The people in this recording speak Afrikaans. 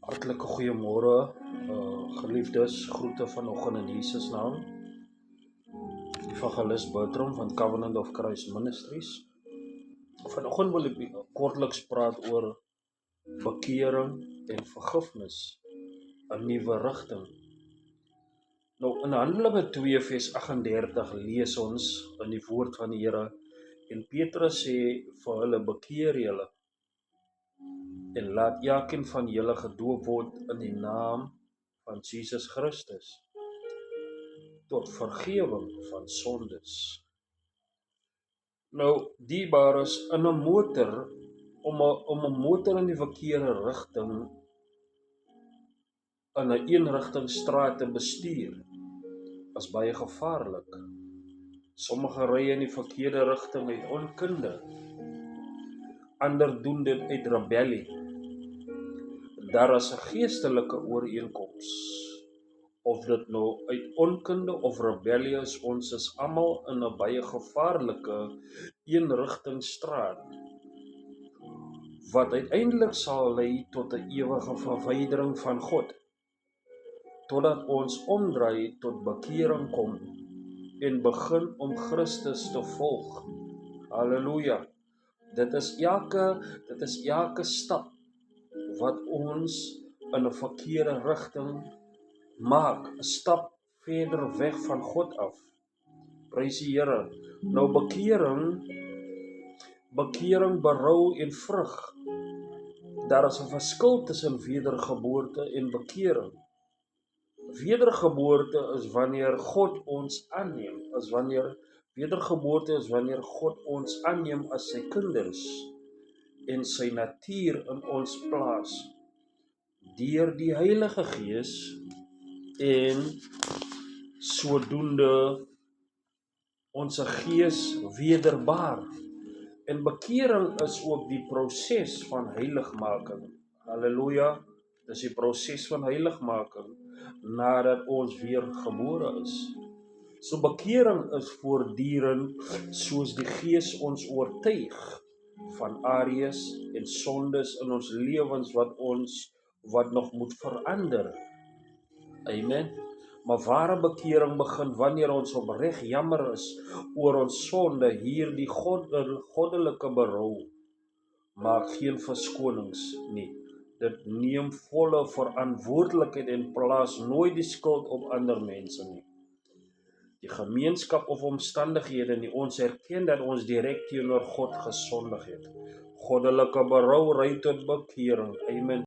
Hartlike goeiemôre, geliefdes, groete vanoggend in Jesus naam. Evangelis Bertram van Covenant of Christ Ministries. Vanoggend wil ek kortliks praat oor bekering en vergifnis, 'n nuwe rigting. Nou in Handelinge 2 vers 38 lees ons in die woord van die Here en Petrus sê vir hulle: bekeer julle en laat elkeen van julle gedoop word in die naam van Jesus Christus tot vergifnis van sondes. Nou, dierbares, in 'n motor, om 'n motor in die verkeerde rigting in 'n eenrigtingstraat te bestuur is baie gevaarlik. Sommige ry in die verkeerde rigting uit onkunde. Ander doen dit uit rebellie. Daar is 'n geestelike ooreenkoms. Of dit nou uit onkunde of rebellie is, ons is almal in 'n baie gevaarlike eenrigtingstraat wat uiteindelik sal lei tot 'n ewige verwydering van God, totdat ons omdraai tot bekering kom en begin om Christus te volg. Halleluja. Dit is elke stap wat ons in 'n verkeerde rigting maak, 'n stap verder weg van God af. Prys die Here. Nou bekering, berou en vrug. Daar is 'n verskil tussen wedergeboorte en bekering. Wedergeboorte is wanneer God ons aanneem, wedergeboorte is wanneer God ons aanneem as sy kinders en sy natuur in ons plaas deur die Heilige Gees en sodoende ons gees wederbaar. En bekering is ook die proses van heiligmaking. Halleluja. Dis die proses van heiligmaking nadat ons weer gebore is. So bekering is voortdurend soos die Gees ons oortuig van areas en sondes in ons lewens wat nog moet verander. Amen. Maar ware bekering begin wanneer ons opreg jammer is oor ons sonde. Hierdie goddelike berou maak geen verskonings nie. Dit neem volle verantwoordelikheid en plaas nooit die skuld op ander mense nie. Die gemeenskap of omstandighede nie. Ons erken dat ons direk teenoor God gesondig het. Goddelike berou ry tot bekering. Amen.